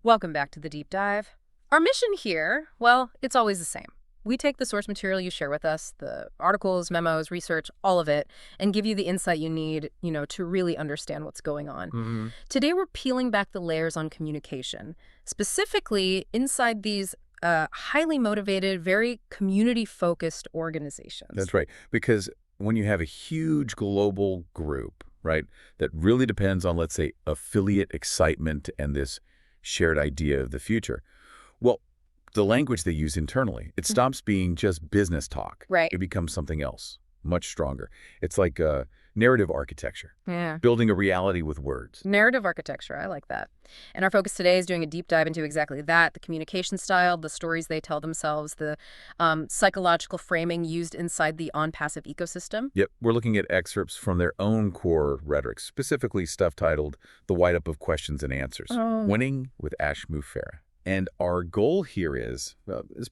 Welcome back to the deep dive. Our mission here, well, it's always the same. We take the source material you share with us, the articles, memos, research, all of it, and give you the insight you need, to really understand what's going on. Today, we're peeling back the layers on communication, specifically inside these highly motivated, very community-focused organizations. That's right. Because when you have a huge global group, right, that really depends on, let's say, affiliate excitement and this shared idea of the future, well, the language they use internally, it stops being just business talk. Right. It becomes something else, much stronger. It's like narrative architecture. Yeah. Building a reality with words. Narrative architecture, I like that. And our focus today is doing a deep dive into exactly that, the communication style, the stories they tell themselves, the psychological framing used inside the ONPASSIVE ecosystem. Yep, we're looking at excerpts from their own core rhetoric, specifically stuff titled The Write-Up of Questions and Answers, Winning with Ashmu Farah. And our goal here is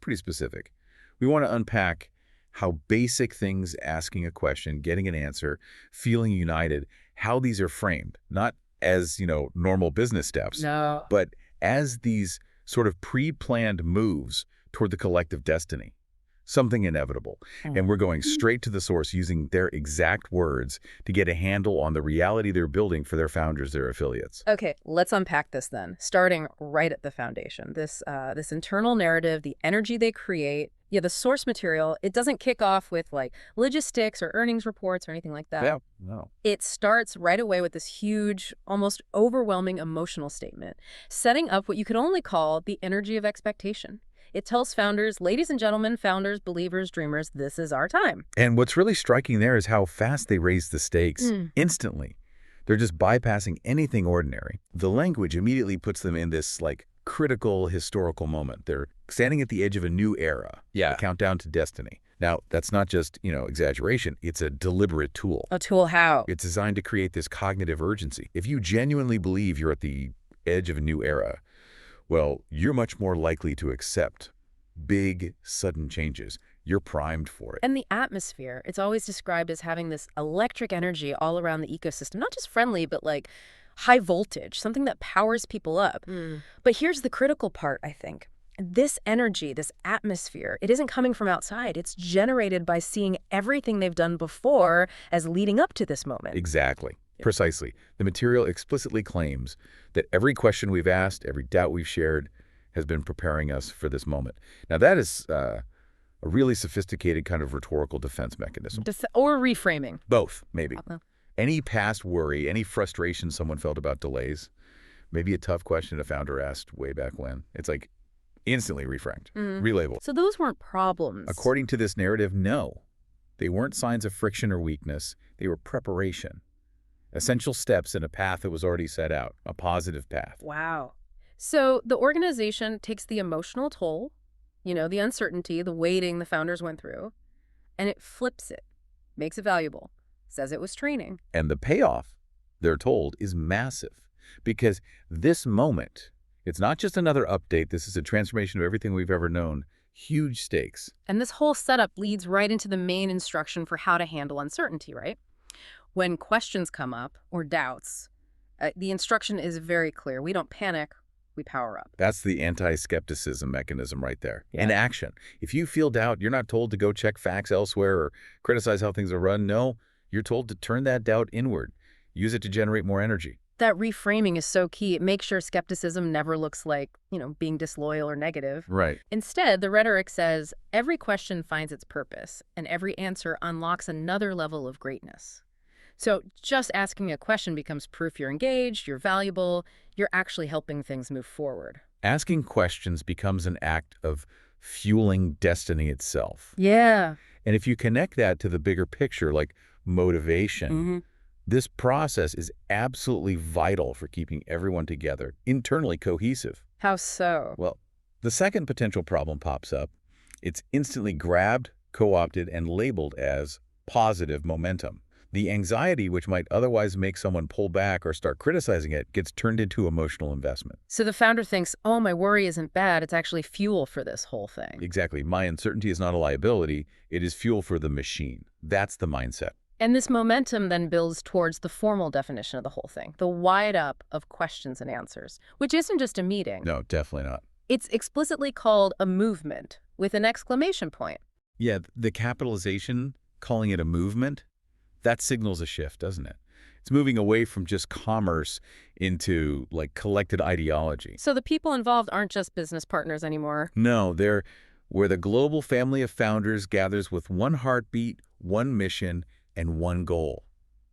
pretty specific. We want to unpack how basic things, asking a question, getting an answer, feeling united, how these are framed, not as, normal business steps, but as these sort of pre-planned moves toward the collective destiny, something inevitable. And we're going straight to the source using their exact words to get a handle on the reality they're building for their founders, their affiliates. Okay, let's unpack this then, starting right at the foundation. This internal narrative, the energy they create, the source material, it doesn't kick off with like logistics or earnings reports or anything like that. Yeah, no. It starts right away with this huge, almost overwhelming emotional statement, setting up what you could only call the energy of expectation. It tells founders, ladies and gentlemen, founders, believers, dreamers, this is our time. And what's really striking there is how fast they raise the stakes instantly. They're just bypassing anything ordinary. The language immediately puts them in this critical historical moment. They're standing at the edge of a new era, a countdown to destiny. Now, that's not just, exaggeration. It's a deliberate tool. A tool how? It's designed to create this cognitive urgency. If you genuinely believe you're at the edge of a new era, well, you're much more likely to accept big, sudden changes. You're primed for it. And the atmosphere, it's always described as having this electric energy all around the ecosystem, not just friendly, but high voltage, something that powers people up. But here's the critical part, I think. This energy, this atmosphere, it isn't coming from outside. It's generated by seeing everything they've done before as leading up to this moment. Exactly. Precisely. The material explicitly claims that every question we've asked, every doubt we've shared, has been preparing us for this moment. Now, that is a really sophisticated kind of rhetorical defense mechanism. Or reframing. Both, maybe. Any past worry, any frustration someone felt about delays, maybe a tough question a founder asked way back when, it's instantly reframed, relabeled. So those weren't problems. According to this narrative, no. They weren't signs of friction or weakness. They were preparation. Essential steps in a path that was already set out, a positive path. Wow. So the organization takes the emotional toll, the uncertainty, the waiting the founders went through, and it flips it, makes it valuable, says it was training. And the payoff, they're told, is massive. Because this moment, it's not just another update. This is a transformation of everything we've ever known. Huge stakes. And this whole setup leads right into the main instruction for how to handle uncertainty, right? When questions come up or doubts, the instruction is very clear. We don't panic, we power up. That's the anti-skepticism mechanism right there. In action. If you feel doubt, you're not told to go check facts elsewhere or criticize how things are run. No, you're told to turn that doubt inward. Use it to generate more energy. That reframing is so key. It makes sure skepticism never looks like, being disloyal or negative. Right. Instead, the rhetoric says every question finds its purpose and every answer unlocks another level of greatness. So just asking a question becomes proof you're engaged, you're valuable, you're actually helping things move forward. Asking questions becomes an act of fueling destiny itself. Yeah. And if you connect that to the bigger picture, like motivation, this process is absolutely vital for keeping everyone together, internally cohesive. How so? Well, the second potential problem pops up. It's instantly grabbed, co-opted, and labeled as positive momentum. The anxiety which might otherwise make someone pull back or start criticizing it gets turned into emotional investment. So the founder thinks, oh, my worry isn't bad. It's actually fuel for this whole thing. Exactly. My uncertainty is not a liability. It is fuel for the machine. That's the mindset. And this momentum then builds towards the formal definition of the whole thing, the wide up of questions and answers, which isn't just a meeting. No, definitely not. It's explicitly called a movement with an exclamation point. Yeah, the capitalization, calling it a movement, that signals a shift, doesn't it? It's moving away from just commerce into, like, collected ideology. So the people involved aren't just business partners anymore. No, they're where the global family of founders gathers with one heartbeat, one mission, and one goal.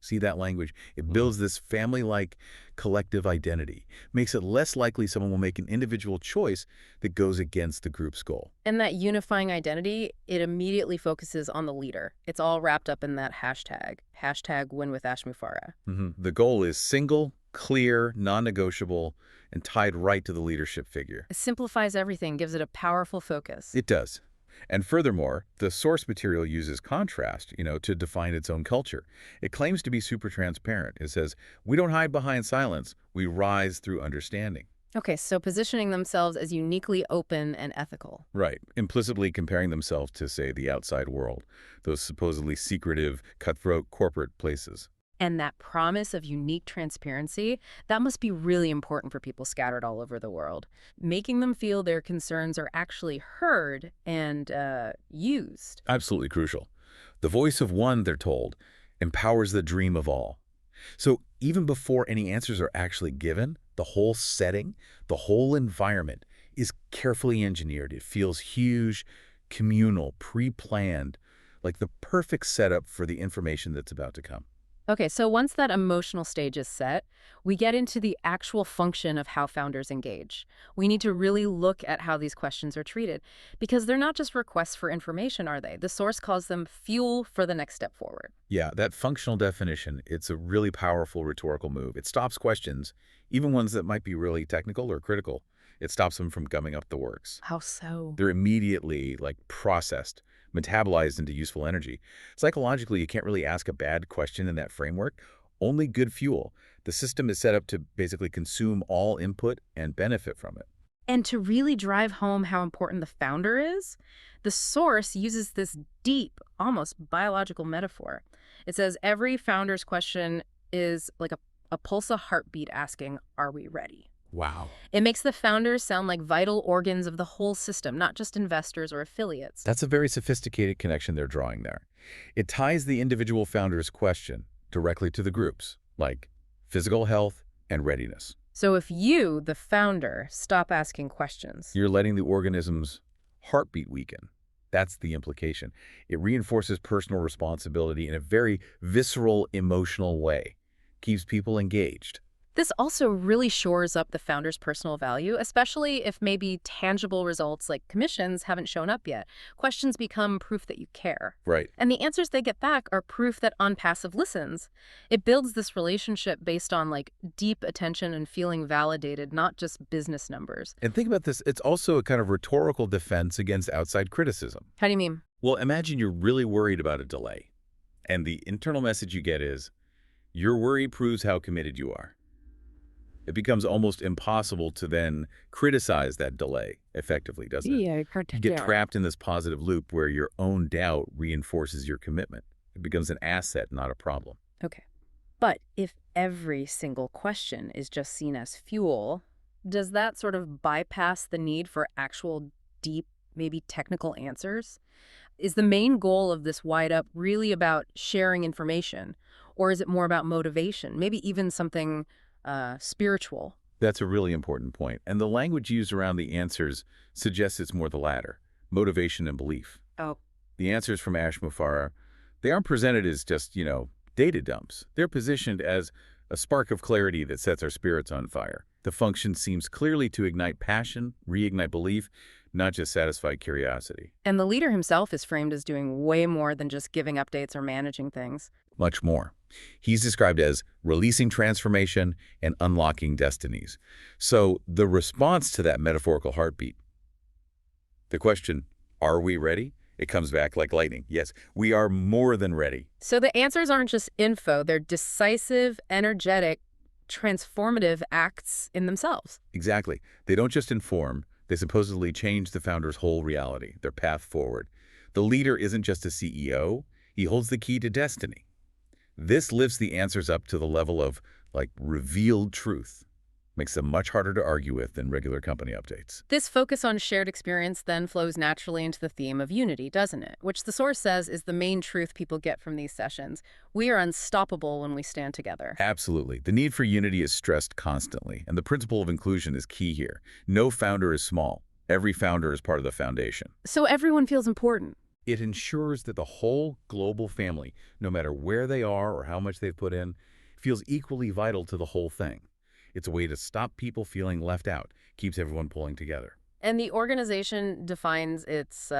See that language? It builds this family-like collective identity, makes it less likely someone will make an individual choice that goes against the group's goal. And that unifying identity, it immediately focuses on the leader. It's all wrapped up in that hashtag win with Ashmufara. The goal is single, clear, non-negotiable, and tied right to the leadership figure. It simplifies everything, gives it a powerful focus. It does. And furthermore, the source material uses contrast, to define its own culture. It claims to be super transparent. It says, we don't hide behind silence, we rise through understanding. Okay, so positioning themselves as uniquely open and ethical. Right, implicitly comparing themselves to, say, the outside world, those supposedly secretive, cutthroat corporate places. And that promise of unique transparency, that must be really important for people scattered all over the world, making them feel their concerns are actually heard and used. Absolutely crucial. The voice of one, they're told, empowers the dream of all. So even before any answers are actually given, the whole setting, the whole environment is carefully engineered. It feels huge, communal, pre-planned, like the perfect setup for the information that's about to come. Okay, so once that emotional stage is set, we get into the actual function of how founders engage. We need to really look at how these questions are treated, because they're not just requests for information, are they? The source calls them fuel for the next step forward. Yeah, that functional definition, it's a really powerful rhetorical move. It stops questions, even ones that might be really technical or critical. It stops them from gumming up the works. How so? They're immediately, processed, metabolized into useful energy. Psychologically, you can't really ask a bad question in that framework. Only good fuel. The system is set up to basically consume all input and benefit from it. And to really drive home how important the founder is, the source uses this deep, almost biological metaphor. It says every founder's question is like a pulse of heartbeat asking, are we ready? Wow. It makes the founders sound like vital organs of the whole system, not just investors or affiliates. That's a very sophisticated connection they're drawing there. It ties the individual founder's question directly to the groups, like physical health and readiness. So if you, the founder, stop asking questions, You're letting the organism's heartbeat weaken. That's the implication. It reinforces personal responsibility in a very visceral, emotional way. Keeps people engaged. this also really shores up the founder's personal value, especially if maybe tangible results like commissions haven't shown up yet. Questions become proof that you care. Right. And the answers they get back are proof that ONPASSIVE listens. It builds this relationship based on deep attention and feeling validated, not just business numbers. And think about this. It's also a kind of rhetorical defense against outside criticism. How do you mean? Well, imagine you're really worried about a delay. And the internal message you get is, your worry proves how committed you are. It becomes almost impossible to then criticize that delay effectively, doesn't it? Yeah, You get trapped in this positive loop where your own doubt reinforces your commitment. It becomes an asset, not a problem. Okay. But if every single question is just seen as fuel, does that sort of bypass the need for actual deep, maybe technical answers? Is the main goal of this wide-up really about sharing information, or is it more about motivation, maybe even something spiritual? That's a really important point. And the language used around the answers suggests it's more the latter, motivation and belief. Oh. The answers from Ashmufara, they aren't presented as just, data dumps. They're positioned as a spark of clarity that sets our spirits on fire. The function seems clearly to ignite passion, reignite belief, not just satisfy curiosity. And the leader himself is framed as doing way more than just giving updates or managing things. Much more. He's described as releasing transformation and unlocking destinies. So the response to that metaphorical heartbeat, the question, are we ready? It comes back like lightning. Yes, we are more than ready. So the answers aren't just info, they're decisive, energetic, transformative acts in themselves. Exactly. They don't just inform, they supposedly change the founder's whole reality, their path forward. The leader isn't just a CEO, he holds the key to destiny. This lifts the answers up to the level of, like, revealed truth. Makes them much harder to argue with than regular company updates. This focus on shared experience then flows naturally into the theme of unity, doesn't it? Which the source says is the main truth people get from these sessions. We are unstoppable when we stand together. Absolutely. The need for unity is stressed constantly, and the principle of inclusion is key here. No founder is small. Every founder is part of the foundation. So everyone feels important. It ensures that the whole global family, no matter where they are or how much they've put in, feels equally vital to the whole thing. It's a way to stop people feeling left out, keeps everyone pulling together. And the organization defines its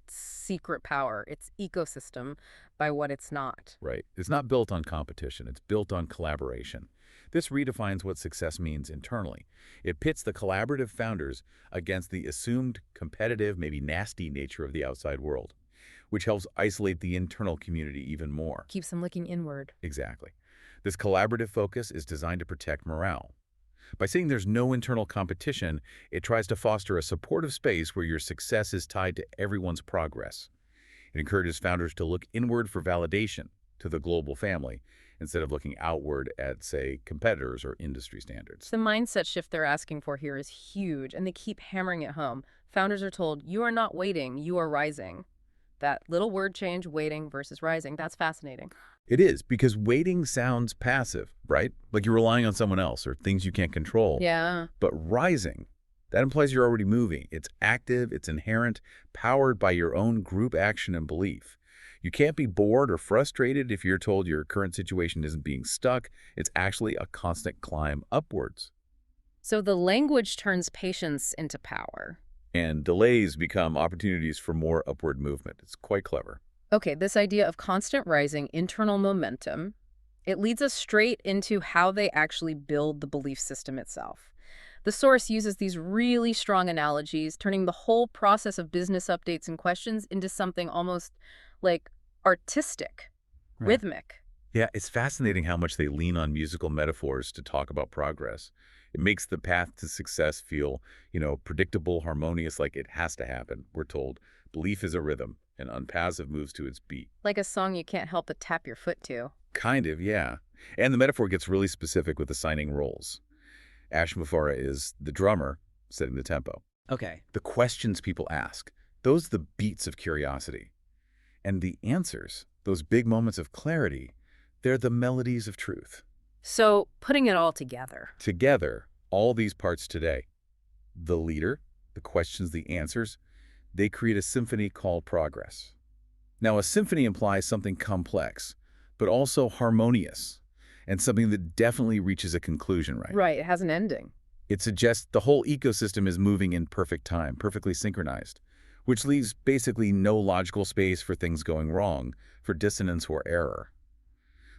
secret power, its ecosystem, by what it's not. Right. It's not built on competition. It's built on collaboration. This redefines what success means internally. It pits the collaborative founders against the assumed competitive, maybe nasty nature of the outside world, which helps isolate the internal community even more. Keeps them looking inward. Exactly. This collaborative focus is designed to protect morale. By saying there's no internal competition, it tries to foster a supportive space where your success is tied to everyone's progress. It encourages founders to look inward for validation to the global family instead of looking outward at, say, competitors or industry standards. The mindset shift they're asking for here is huge, and they keep hammering it home. Founders are told, you are not waiting, you are rising. That little word change, waiting versus rising, that's fascinating. It is, because waiting sounds passive, right? Like you're relying on someone else or things you can't control. Yeah. But rising, that implies you're already moving. It's active, it's inherent, powered by your own group action and belief. You can't be bored or frustrated if you're told your current situation isn't being stuck. It's actually a constant climb upwards. So the language turns patience into power. And delays become opportunities for more upward movement. It's quite clever. Okay, this idea of constant rising, internal momentum, it leads us straight into how they actually build the belief system itself. The source uses these really strong analogies, turning the whole process of business updates and questions into something almost like artistic, Right. rhythmic. Yeah, it's fascinating how much they lean on musical metaphors to talk about progress. It makes the path to success feel, predictable, harmonious, like it has to happen. We're told belief is a rhythm, and ONPASSIVE moves to its beat. Like a song you can't help but tap your foot to. Kind of, yeah. And the metaphor gets really specific with assigning roles. Ash Mufara is the drummer, setting the tempo. Okay. The questions people ask, those are the beats of curiosity. And the answers, those big moments of clarity, they're the melodies of truth. So putting it all together. Together, all these parts today, the leader, the questions, the answers, they create a symphony called progress. Now, a symphony implies something complex, but also harmonious, and something that definitely reaches a conclusion, right? Right, it has an ending. It suggests the whole ecosystem is moving in perfect time, perfectly synchronized, which leaves basically no logical space for things going wrong, for dissonance or error.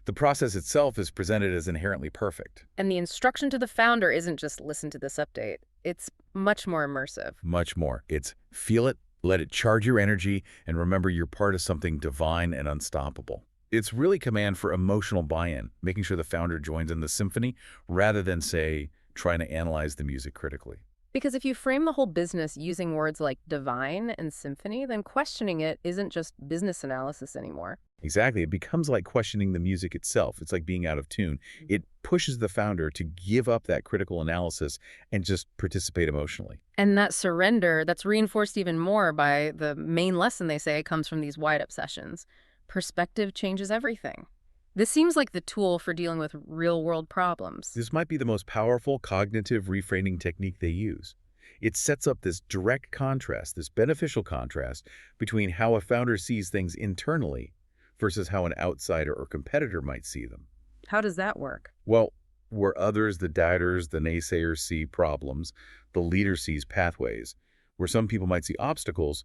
The process itself is presented as inherently perfect. And the instruction to the founder isn't just listen to this update. It's much more immersive. Much more. It's feel it, let it charge your energy, and remember you're part of something divine and unstoppable. It's really command for emotional buy-in, making sure the founder joins in the symphony rather than, say, trying to analyze the music critically. Because if you frame the whole business using words like divine and symphony, then questioning it isn't just business analysis anymore. Exactly. It becomes like questioning the music itself. It's like being out of tune. It pushes the founder to give up that critical analysis and just participate emotionally. And that surrender, that's reinforced even more by the main lesson they say comes from these wide-up sessions. Perspective changes everything. This seems like the tool for dealing with real-world problems. This might be the most powerful cognitive reframing technique they use. It sets up this direct contrast, this beneficial contrast between how a founder sees things internally versus how an outsider or competitor might see them. How does that work? Well, where others, the doubters, the naysayers see problems, the leader sees pathways. Where some people might see obstacles,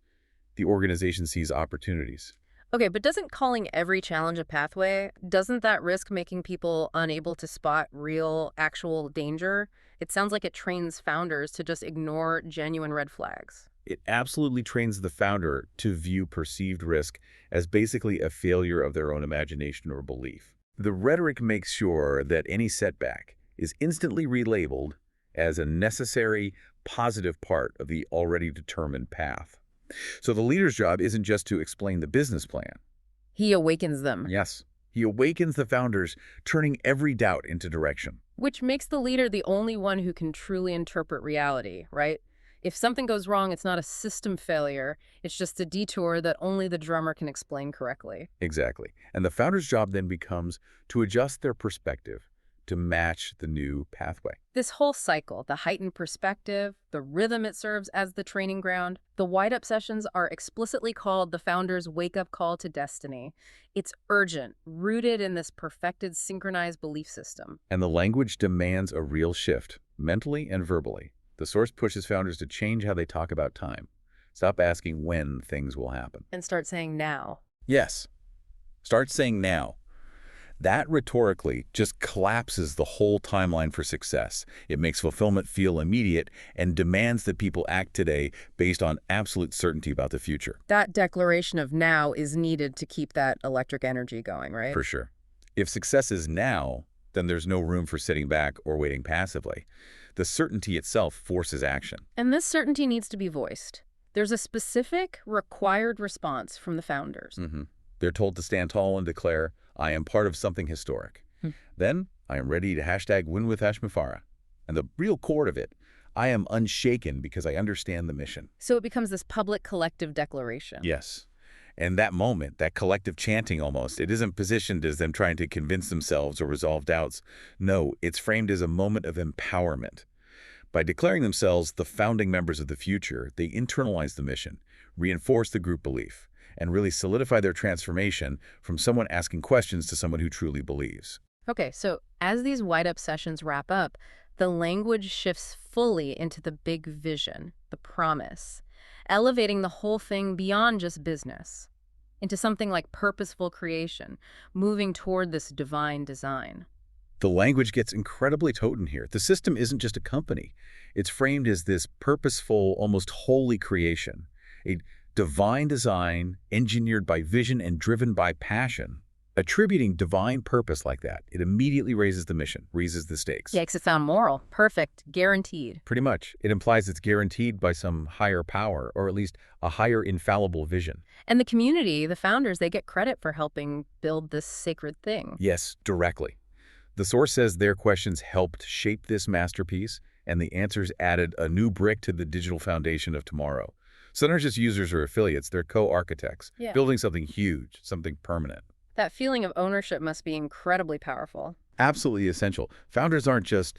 the organization sees opportunities. Okay, but doesn't calling every challenge a pathway, doesn't that risk making people unable to spot real, actual danger? It sounds like it trains founders to just ignore genuine red flags. It absolutely trains the founder to view perceived risk as basically a failure of their own imagination or belief. The rhetoric makes sure that any setback is instantly relabeled as a necessary, positive part of the already determined path. So the leader's job isn't just to explain the business plan. He awakens them. Yes, He awakens the founders, turning every doubt into direction. Which makes the leader the only one who can truly interpret reality, right? If something goes wrong, it's not a system failure. It's just a detour that only the drummer can explain correctly. Exactly. And the founder's job then becomes to adjust their perspective to match the new pathway. This whole cycle, the heightened perspective, the rhythm it serves as the training ground, the White-Up sessions are explicitly called the founder's wake-up call to destiny. It's urgent, rooted in this perfected, synchronized belief system. And the language demands a real shift, mentally and verbally. The source pushes founders to change how they talk about time. Stop asking when things will happen. And start saying now. Yes. Start saying now. That rhetorically just collapses the whole timeline for success. It makes fulfillment feel immediate and demands that people act today based on absolute certainty about the future. That declaration of now is needed to keep that electric energy going, right? For sure. If success is now, then there's no room for sitting back or waiting passively. The certainty itself forces action. And this certainty needs to be voiced. There's a specific, required response from the founders. They're told to stand tall and declare, I am part of something historic. Then, I am ready to #win with Mufara. And the real core of it, I am unshaken because I understand the mission. So it becomes this public collective declaration. Yes. And that moment, that collective chanting almost, it isn't positioned as them trying to convince themselves or resolve doubts. No, it's framed as a moment of empowerment. By declaring themselves the founding members of the future, they internalize the mission, reinforce the group belief, and really solidify their transformation from someone asking questions to someone who truly believes. Okay, so as these White-Up sessions wrap up, the language shifts fully into the big vision, the promise, elevating the whole thing beyond just business, into something like purposeful creation, moving toward this divine design. The language gets incredibly potent here. The system isn't just a company. It's framed as this purposeful, almost holy creation, a divine design engineered by vision and driven by passion. Attributing divine purpose like that, it immediately raises the mission, raises the stakes. Makes it sound moral, perfect, guaranteed. Pretty much. It implies it's guaranteed by some higher power, or at least a higher infallible vision. And the community, the founders, they get credit for helping build this sacred thing. Yes, directly. The source says their questions helped shape this masterpiece, and the answers added a new brick to the digital foundation of tomorrow. So they're not just users or affiliates, they're co-architects, building something huge, something permanent. That feeling of ownership must be incredibly powerful. Absolutely essential. Founders aren't just,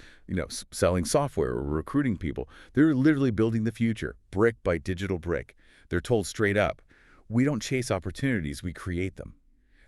selling software or recruiting people. They're literally building the future, brick by digital brick. They're told straight up, we don't chase opportunities, we create them.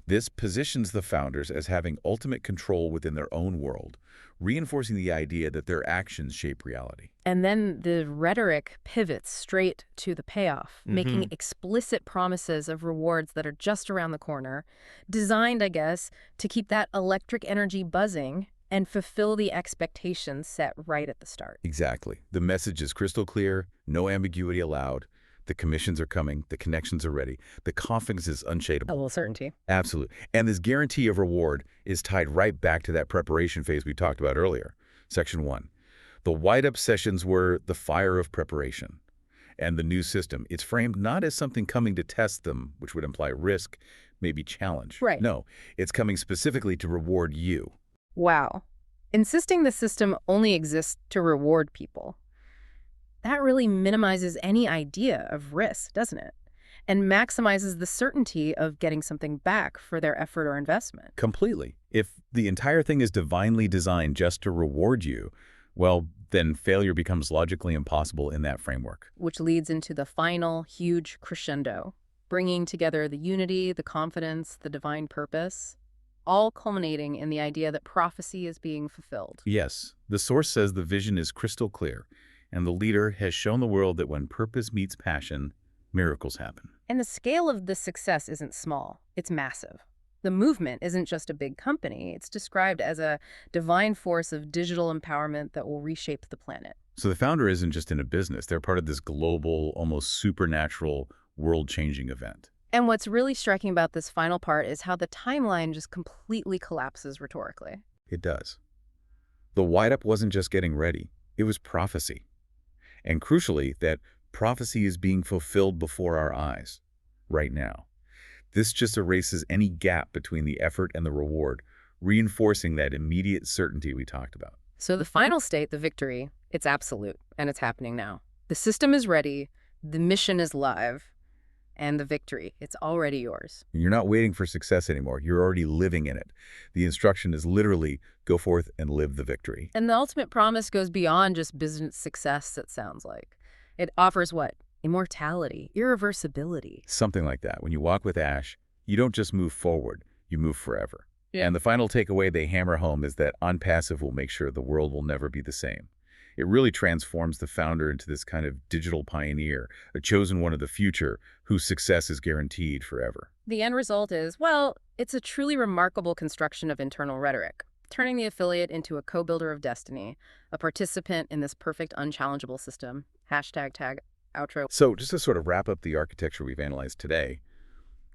This positions the founders as having ultimate control within their own world, reinforcing the idea that their actions shape reality. And then the rhetoric pivots straight to the payoff, making explicit promises of rewards that are just around the corner, designed, I guess, to keep that electric energy buzzing and fulfill the expectations set right at the start. Exactly. The message is crystal clear, no ambiguity allowed. The commissions are coming, the connections are ready, the confidence is unshakable. A little certainty. Absolutely. And this guarantee of reward is tied right back to that preparation phase we talked about earlier. Section 1. The White-Up sessions were the fire of preparation. And the new system, it's framed not as something coming to test them, which would imply risk, maybe challenge. Right. No, it's coming specifically to reward you. Wow. Insisting the system only exists to reward people. That really minimizes any idea of risk, doesn't it? And maximizes the certainty of getting something back for their effort or investment. Completely. If the entire thing is divinely designed just to reward you, well, then failure becomes logically impossible in that framework. Which leads into the final, huge crescendo, bringing together the unity, the confidence, the divine purpose, all culminating in the idea that prophecy is being fulfilled. Yes, the source says the vision is crystal clear, and the leader has shown the world that when purpose meets passion, miracles happen. And the scale of this success isn't small, it's massive. The movement isn't just a big company, it's described as a divine force of digital empowerment that will reshape the planet. So the founder isn't just in a business, they're part of this global, almost supernatural, world-changing event. And what's really striking about this final part is how the timeline just completely collapses rhetorically. It does. The White-Up wasn't just getting ready, it was prophecy. And crucially, that prophecy is being fulfilled before our eyes, right now. This just erases any gap between the effort and the reward, reinforcing that immediate certainty we talked about. So the final state, the victory, it's absolute, and it's happening now. The system is ready, the mission is live, and the victory, it's already yours. You're not waiting for success anymore. You're already living in it. The instruction is literally go forth and live the victory. And the ultimate promise goes beyond just business success, it sounds like. It offers what? Immortality, irreversibility. Something like that. When you walk with Ash, you don't just move forward, you move forever. Yeah. And the final takeaway they hammer home is that ONPASSIVE will make sure the world will never be the same. It really transforms the founder into this kind of digital pioneer, a chosen one of the future whose success is guaranteed forever. The end result is, well, it's a truly remarkable construction of internal rhetoric, turning the affiliate into a co-builder of destiny, a participant in this perfect, unchallengeable system. Hashtag tag outro. So just to sort of wrap up the architecture we've analyzed today,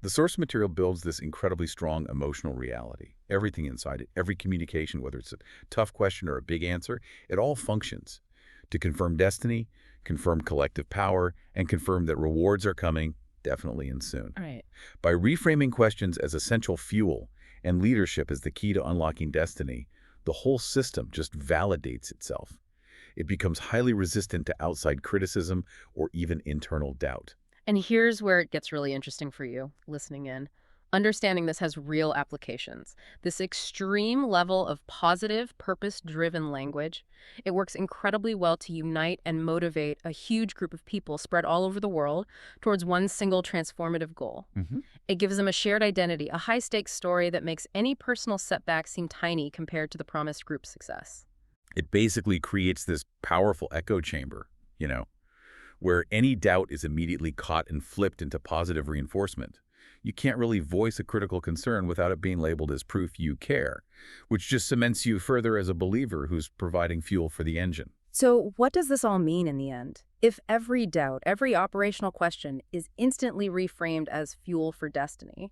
the source material builds this incredibly strong emotional reality. Everything inside it, every communication, whether it's a tough question or a big answer, it all functions to confirm destiny, confirm collective power, and confirm that rewards are coming, definitely and soon. Right. By reframing questions as essential fuel and leadership as the key to unlocking destiny, the whole system just validates itself. It becomes highly resistant to outside criticism or even internal doubt. And here's where it gets really interesting for you, listening in. Understanding this has real applications. This extreme level of positive, purpose-driven language, it works incredibly well to unite and motivate a huge group of people spread all over the world towards one single transformative goal. It gives them a shared identity, a high-stakes story that makes any personal setback seem tiny compared to the promised group success. It basically creates this powerful echo chamber, where any doubt is immediately caught and flipped into positive reinforcement. You can't really voice a critical concern without it being labeled as proof you care, which just cements you further as a believer who's providing fuel for the engine. So what does this all mean in the end? If every doubt, every operational question is instantly reframed as fuel for destiny,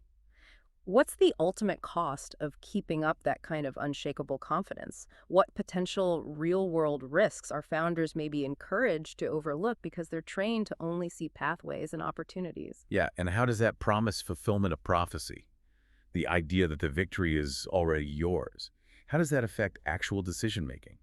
what's the ultimate cost of keeping up that kind of unshakable confidence? What potential real-world risks are founders may be encouraged to overlook because they're trained to only see pathways and opportunities? Yeah, and how does that promise fulfillment of prophecy? The idea that the victory is already yours. How does that affect actual decision-making?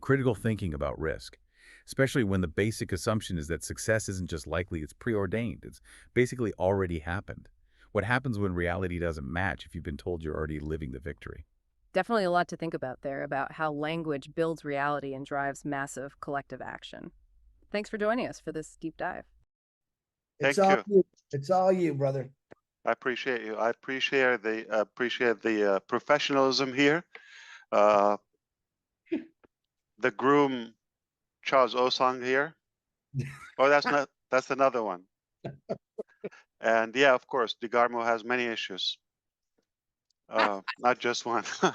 Critical thinking about risk, especially when the basic assumption is that success isn't just likely, it's preordained. It's basically already happened. What happens when reality doesn't match if you've been told you're already living the victory? Definitely a lot to think about there, about how language builds reality and drives massive collective action. Thanks for joining us for this deep dive. It's Thank all you. you. It's all you, brother. I appreciate you. I appreciate the professionalism here. Uh, the groom, Charles Osong here. Oh, that's another one. And yeah, of course, DeGarmo has many issues. Not just one. All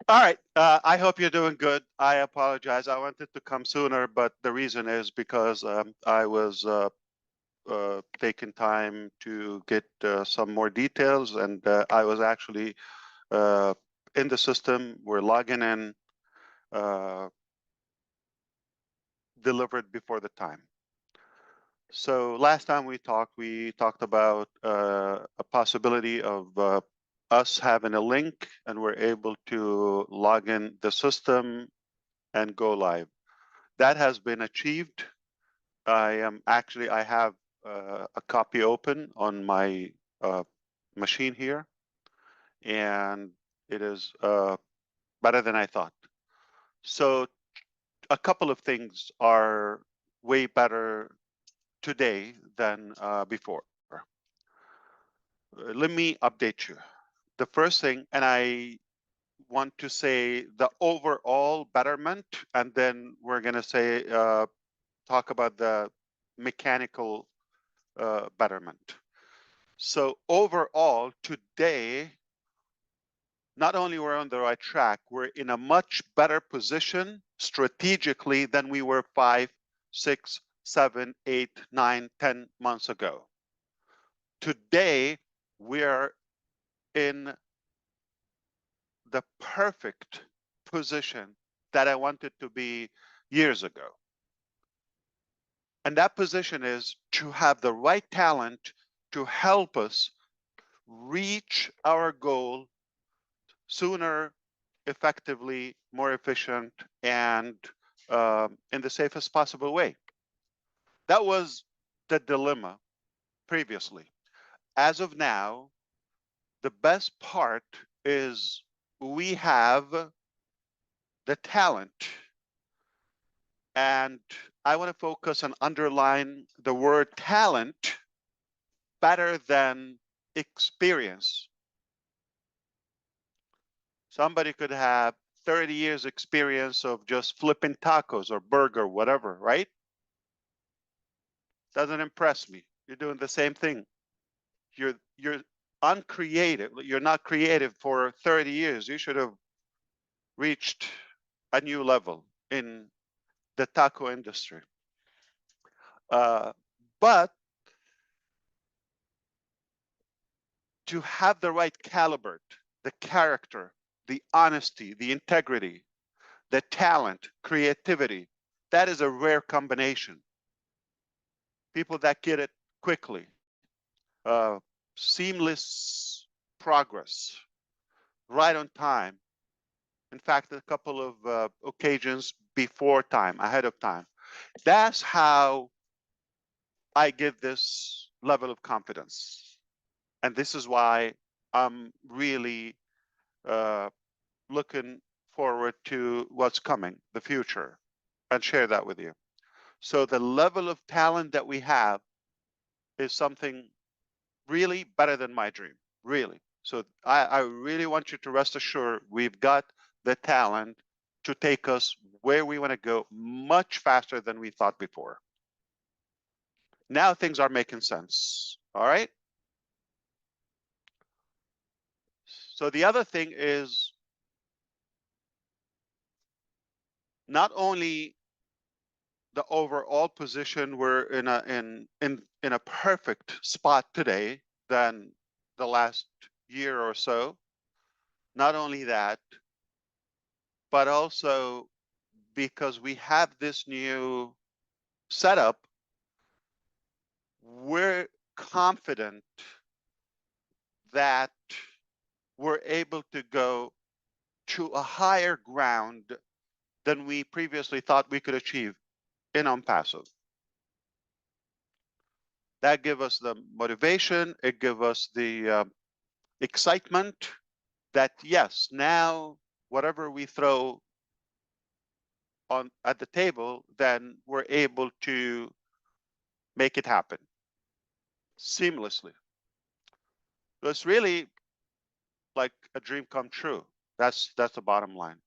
right. I hope you're doing good. I apologize. I wanted to come sooner, but the reason is because I was taking time to get some more details, and I was actually in the system. We're logging in, delivered before the time. So last time we talked about a possibility of us having a link, and we're able to log in the system and go live. That has been achieved. I have a copy open on my machine here, and it is better than I thought. So a couple of things are way better today than before. Let me update you. The first thing, and I want to say the overall betterment, and then we're going to say talk about the mechanical betterment. So overall, today, not only we're on the right track, we're in a much better position strategically than we were 5, 6, 7, 8, 9, 10 months ago. Today, we're in the perfect position that I wanted to be years ago. And that position is to have the right talent to help us reach our goal sooner, effectively, more efficient, and in the safest possible way. That was the dilemma previously. As of now, the best part is we have the talent. And I want to focus and underline the word talent better than experience. Somebody could have 30 years experience of just flipping tacos or burger, whatever, right? Doesn't impress me. You're doing the same thing. You're uncreative. You're not creative for 30 years. You should have reached a new level in the taco industry. But to have the right caliber, the character, the honesty, the integrity, the talent, creativity, that is a rare combination. People that get it quickly, seamless progress, right on time. In fact, a couple of occasions before time, ahead of time. That's how I give this level of confidence. And this is why I'm really looking forward to what's coming, the future, and share that with you. So the level of talent that we have is something really better than my dream, really. So I really want you to rest assured we've got the talent to take us where we want to go much faster than we thought before. Now things are making sense, all right? So the other thing is not only the overall position, we're in a perfect spot today than the last year or so. Not only that, but also because we have this new setup, we're confident that we're able to go to a higher ground than we previously thought we could achieve in ONPASSIVE. That gives us the motivation, it gives us the excitement that yes, now whatever we throw on at the table, then we're able to make it happen seamlessly. So it's really like a dream come true. That's the bottom line.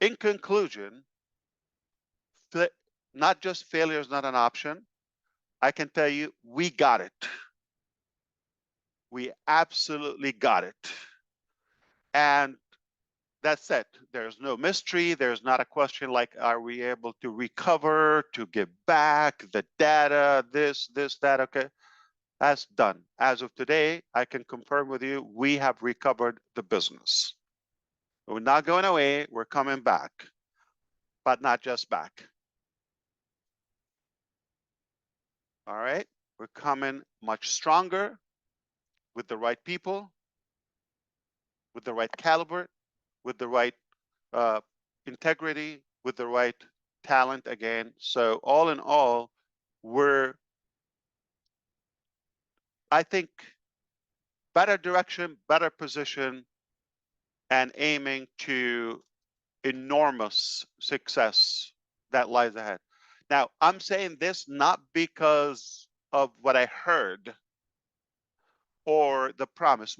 In conclusion, not just failure is not an option. I can tell you, we got it. We absolutely got it. And that's it. There's no mystery. There's not a question like, are we able to recover, to give back the data, this, that, okay. That's done. As of today, I can confirm with you, we have recovered the business. We're not going away, we're coming back, but not just back. All right, we're coming much stronger with the right people, with the right caliber, with the right integrity, with the right talent again. So all in all, we're, I think, better direction, better position, and aiming to enormous success that lies ahead. Now, I'm saying this not because of what I heard or the promise.